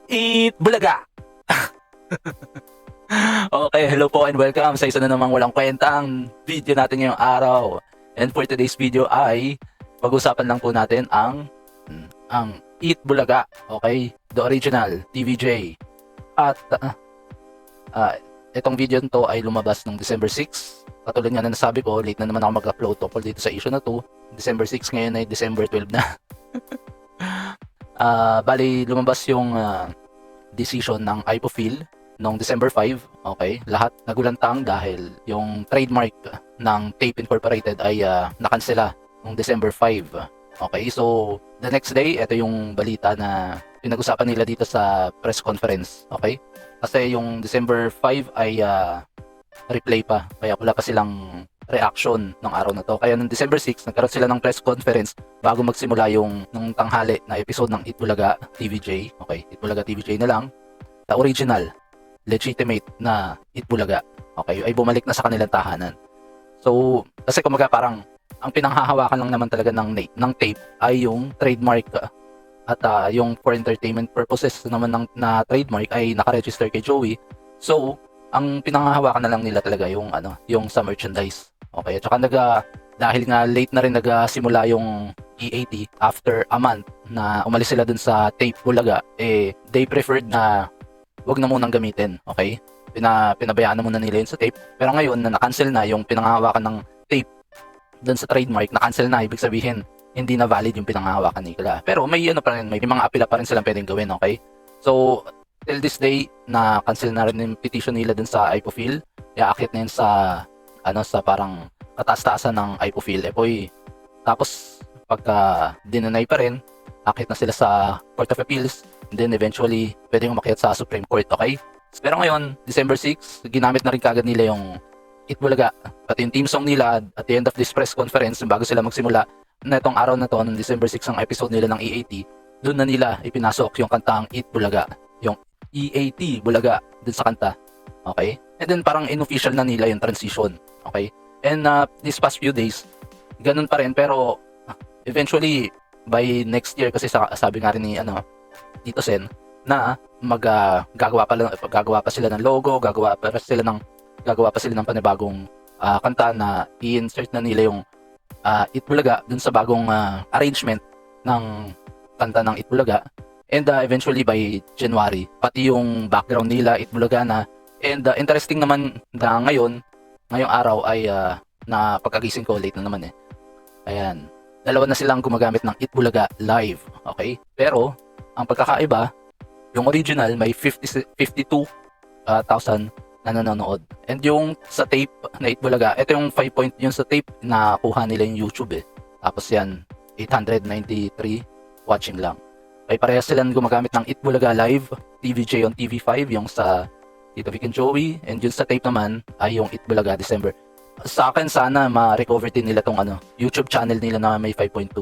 Eat Bulaga! Okay, hello po and welcome sa isa na namang walang kwentang video natin ngayong araw. And for today's video ay pag-usapan lang po natin ang Eat Bulaga, okay? The original TVJ. At itong video nito ay lumabas noong December 6. Katulad nga na nasabi ko, late na naman ako mag-upload tungkol dito sa issue na to. December 6, ngayon ay December 12 na. Bali, lumabas yung decision ng IPOPHIL noong December 5. Okay, lahat nagulantang dahil yung trademark ng Tape Incorporated ay nakansela noong December 5. Okay, so the next day, ito yung balita na pinag-usapan nila dito sa press conference. Okay, kasi yung December 5 ay replay pa, kaya wala pa silang reaction ng araw na to. Kaya noong December 6, nagkaroon sila ng press conference bago magsimula yung nung tanghali na episode ng Eat Bulaga TVJ. Okay, Eat Bulaga TVJ na lang. The original, legitimate na Eat Bulaga. Okay, ay bumalik na sa kanilang tahanan. So, kasi kumaga parang ang pinanghahawakan lang naman talaga ng tape ay yung trademark at yung for entertainment purposes naman na trademark ay nakaregister kay Joey. So, ang pinanghahawakan na lang nila talaga yung yung sa merchandise. Okay, at saka dahil nga late na rin nagsimula yung EAT after a month na umalis sila dun sa Tape Bulaga, they preferred na wag na munang gamitin. Okay, pinabayaan na muna nila yun sa tape, pero ngayon na na-cancel na yung pinanghahawakan ng tape dun sa trademark, na-cancel na, ibig sabihin hindi na valid yung pinanghahawakan nila. Pero may pa rin, may mga apela pa rin silang pwedeng gawin. Okay, so till this day na cancel na rin yung petition nila dun sa IPOPHIL. Iaakit na yun sa parang kataas-taasan ng IPOPHIL. Tapos pagka dinanay pa rin, akit na sila sa Court of Appeals, and then eventually pwedeng umakyat sa Supreme Court. Okay, pero ngayon December 6, ginamit na rin kagad nila yung Eat Bulaga, pati yung theme song nila at the end of this press conference bago sila magsimula na itong araw na to, ng December 6 ang episode nila ng EAT. Doon na nila ipinasok yung kantang Eat Bulaga, yung EAT Bulaga dun sa kanta. Okay, and then parang inofficial na nila yung transition. Okay, and these past few days ganun pa rin, pero eventually by next year, kasi sabi nga rin ni Tito Sen na gagawa pa sila ng logo, gagawa pa sila ng panibagong kanta na i-insert na nila yung Eat Bulaga dun sa bagong arrangement ng kanta ng Eat Bulaga. And eventually by January, pati yung background nila Eat Bulaga na. And interesting naman na ngayong araw ay na pagkagising ko, late na naman ayan, dalawa na silang gumagamit ng Eat Bulaga live. Okay, pero ang pagkakaiba, yung original may 52,000 na nanonood. And yung sa tape na Eat Bulaga, ito yung 5 point yung sa tape na kuha nila yung YouTube Tapos yan, 893 watching lang. Ay parehas silang gumagamit ng Eat Bulaga live TVJ on TV5, yung sa Tito Vic and Joey, and yung sa tape naman ay yung Eat Bulaga December. Sa akin sana ma-recover din nila tong YouTube channel nila na may 5.2.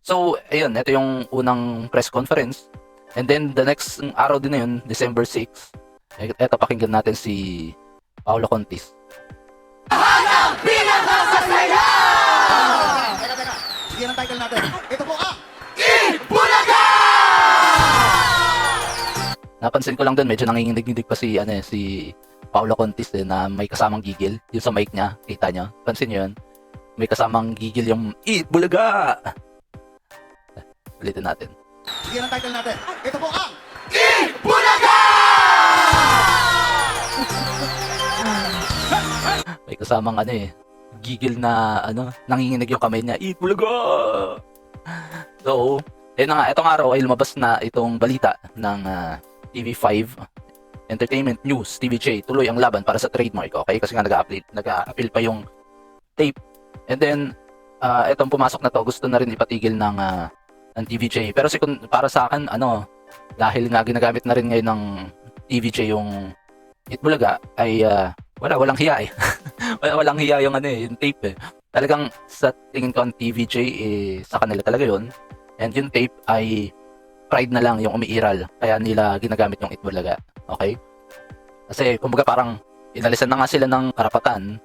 So ayun, ito yung unang press conference. And then the next araw din na yun, December 6, ito pakinggan natin si Paolo Contis. Hanang pinakasasaya! Teka. Sige ang title natin. Ito po Eat Bulaga! Napansin ko lang doon, medyo nanginginig pa si Paolo Contis na may kasamang gigil. Yung sa mic niya, kita nyo? Pansin nyo yun? May kasamang gigil yung Eat Bulaga! Ulitin natin. Sige ang title natin. Ito po Eat Bulaga! May kasamang gigil na nanginginig yung kamay niya. Eat Bulaga! So, itong araw ay lumabas na itong balita ng TV5 Entertainment News, TVJ, tuloy ang laban para sa trademark. Okay, kasi nga nag-a-appeal pa yung tape. And then itong pumasok na to, gusto na rin ipatigil ng TVJ. Pero para sa akin, dahil nga ginagamit na rin ngayon ng TVJ yung Eat Bulaga, ay walang hiya walang hiya yung yung tape Talagang sa tingin ko ang TVJ sa kanila talaga yon. And yung tape ay pride na lang yung umiiral, kaya nila ginagamit yung Eat Bulaga. Okay, kasi kumbaga parang inalisan na nga sila ng karapatan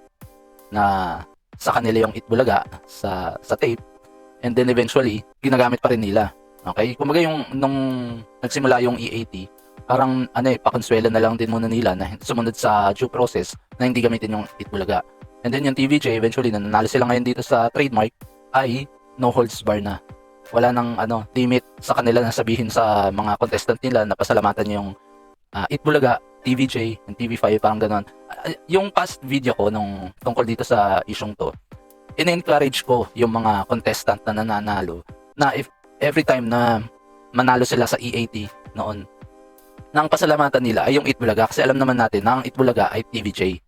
na sa kanila yung Eat Bulaga sa tape, And then eventually, ginagamit pa rin nila. Okay? Kumbaga yung nung nagsimula yung EAT, parang pakonsuelo na lang din muna nila na sumunod sa due process na hindi gamitin yung Itbulaga. And then yung TVJ, eventually, na nanalo sila ngayon dito sa trademark, ay no holds bar na. Wala nang limit sa kanila na sabihin sa mga contestant nila na pasalamatan yung Itbulaga, TVJ, and TV5, parang ganon. Yung past video ko nung tungkol dito sa isyong to, in-encourage ko yung mga contestant na nananalo na if every time na manalo sila sa EAT noon, na ang pasalamatan nila ay yung Itbulaga, kasi alam naman natin na ang Itbulaga ay TVJ.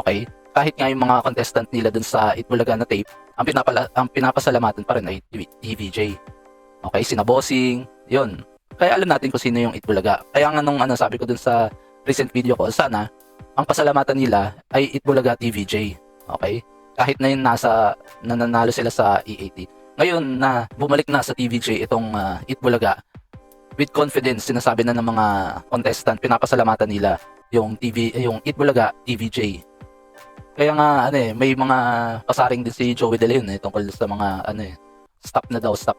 Okay? Kahit nga yung mga contestant nila dun sa Itbulaga na tape, ang pinapasalamatan pa rin ay TVJ. Okay? Sina Bossing, yun. Kaya alam natin kung sino yung Itbulaga. Kaya nga nung sabi ko dun sa recent video ko, sana ang pasalamatan nila ay Itbulaga TVJ. Okay? Kahit na yun nananalo sila sa EAT. Ngayon na bumalik na sa TVJ itong Itbulaga, with confidence, sinasabi na ng mga contestant, pinapasalamatan nila yung Itbulaga TVJ. Kaya nga, may mga pasaring din si Joey De Leon tungkol sa mga, stop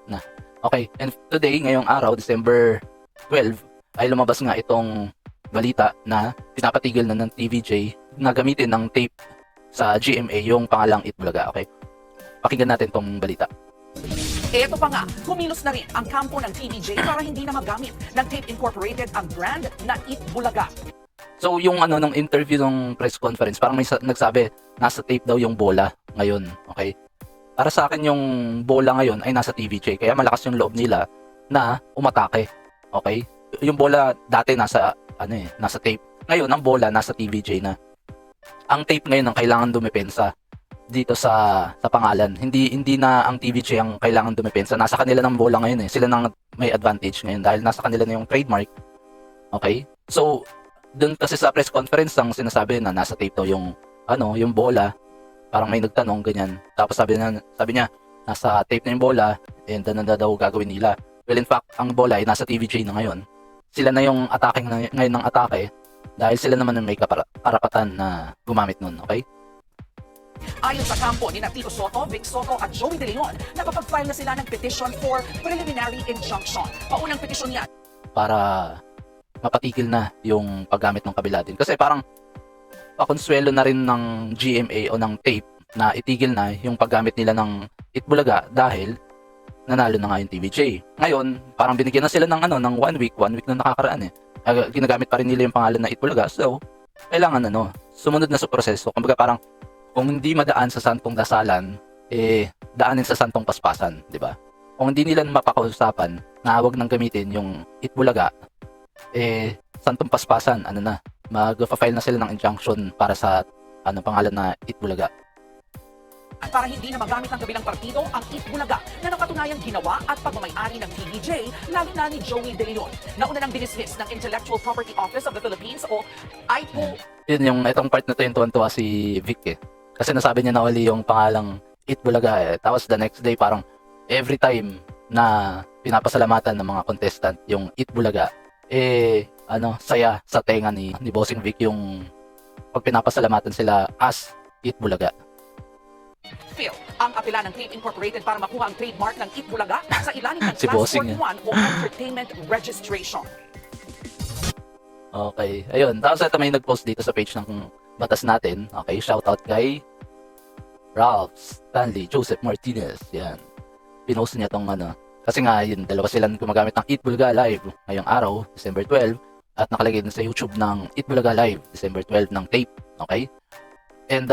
na. Okay, and today, ngayong araw, December 12, ay lumabas nga itong balita na pinapatigil na ng TVJ na gamitin ng tape sa GMA yung pangalang Itbulaga. Okay, pakinggan natin tong balita. Eto pa nga, kumilos na rin ang kampo ng TVJ para hindi na magamit ng Tape Incorporated ang brand na Itbulaga. So yung nung interview ng press conference, parang may nagsabi nasa tape daw yung bola ngayon. Okay? Para sa akin yung bola ngayon ay nasa TVJ, kaya malakas yung loob nila na umatake. Okay? Yung bola dati nasa tape. Ngayon ang bola nasa TVJ na. Ang tape ngayon ang kailangan dumepensa dito sa pangalan. Hindi na ang TVJ ang kailangan dumepensa. Nasa kanila ng bola ngayon Sila nang may advantage ngayon dahil nasa kanila na yung trademark. Okay? So doon kasi sa press conference ang sinasabi na nasa tape daw yung bola. Parang may nagtanong ganyan. Tapos sabi niya nasa tape na yung bola and ano daw gagawin nila. Well, in fact, ang bola ay nasa TVJ na ngayon. Sila na yung attacking ngayon ng atake dahil sila naman ang may karapatan na gumamit nun. Okay? Ayon sa kampo ni Tito Soto, Vic Soto at Joey De Leon, nakapag-file na sila ng petition for preliminary injunction. Paunang petition yan Para mapatigil na yung paggamit ng kabila din. Kasi parang pakonsuelo na rin ng GMA o ng tape na itigil na yung paggamit nila ng Itbulaga dahil nanalo na nga yung TVJ. Ngayon, parang binigyan na sila ng ng 1 week na nakakaraan ginagamit pa rin nila yung pangalan na Itbulaga. So, kailangan sumunod na sa proseso. Kumbaga parang kung hindi madaan sa santong dasalan, daanin sa santong paspasan, di ba? Kung hindi nila mapakausapan na huwag nang gamitin yung Itbulaga, santong paspasan, mag-file na sila ng injunction para sa pangalan na Itbulaga. at para hindi na magamit ng kabilang partido ang Itbulaga na napatunayang ginawa at pagmamay-ari ng TVJ, lalo na ni Joey De Leon. Nauna nang dinismiss ng Intellectual Property Office of the Philippines o IPO. Yun itong part na to yung tuwan-tuwa si Vic Kasi nasabi niya na uli yung pangalang Itbulaga Tapos the next day parang every time na pinapasalamatan ng mga contestant yung Itbulaga, saya sa tenga ni Bossing Vic yung pag pinapasalamatan sila as Itbulaga. Phil, ang apela ng Tape Incorporated para makuha ang trademark ng Itbulaga sa ilalim ng Si Class Bossing, 41 o Entertainment Registration. Okay, ayun. Tapos ito may nag-post dito sa page ng batas natin. Okay, shoutout kay Ralph Stanley Joseph Martinez. Yan. Pinost niya tong kasi nga yun, dalawa silang gumagamit ng Itbulaga Live ngayong araw, December 12, at nakalagay din sa YouTube ng Itbulaga Live, December 12 ng tape. Okay? And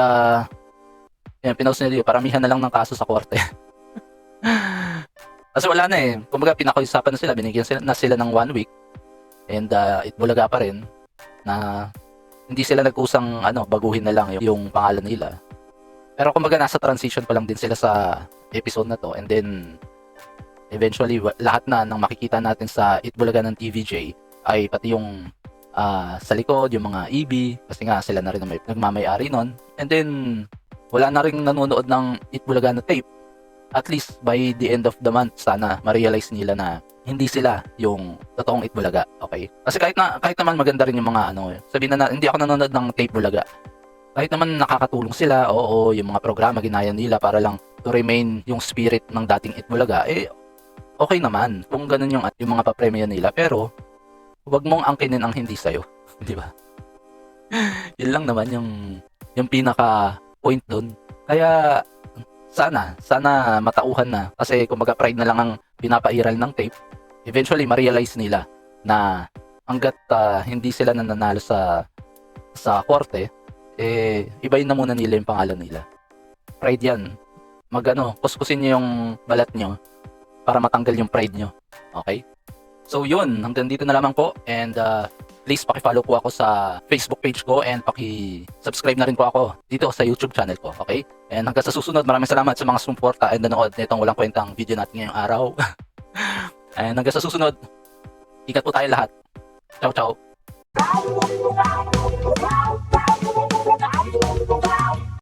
yan, pinost niya dito, paramihan na lang ng kaso sa korte. Kasi wala na kumbaga pinakausapan na sila, binigyan sila ng 1 week. And Itbulaga pa rin na hindi sila nag-usang baguhin na lang yung pangalan nila. Pero kumbaga nasa transition pa lang din sila sa episode na to, and then eventually lahat na ng makikita natin sa Itbulaga ng TVJ ay pati yung sa likod, yung mga EB, kasi nga sila na rin nagmamay-ari nun. And then wala na rin nanonood ng Itbulaga na tape. At least by the end of the month, sana ma-realize nila na hindi sila yung totoong Itbulaga. Okay? Kasi kahit naman maganda rin yung mga sabihin na hindi ako nanonood ng Tape Bulaga. Kahit naman nakakatulong sila, oo, yung mga programa ginaya nila para lang to remain yung spirit ng dating Itbulaga, eh okay naman kung ganun yung mga papremyo nila, pero wag mong angkinin ang hindi sa'yo, di ba? Yun lang naman yung pinaka point doon. Kaya sana matauhan na, kasi kumbaga pride na lang ang pinapairal ng tape. Eventually ma-realize nila na hanggat hindi sila nananalo sa korte, eh ibayin na muna nila yung pangalan nila. Pride yan. Kuskusin nyo yung balat nyo para matanggal yung pride nyo. Okay? So yun, hanggang dito na lamang po, and please paki-follow po ako sa Facebook page ko, and paki-subscribe na rin po ako dito sa YouTube channel ko. Okay? And hanggang sa susunod, maraming salamat sa mga sumuporta and nanood nitong walang kwentang video natin ngayong araw. And hanggang sa susunod, ingat po tayo lahat. Ciao, ciao.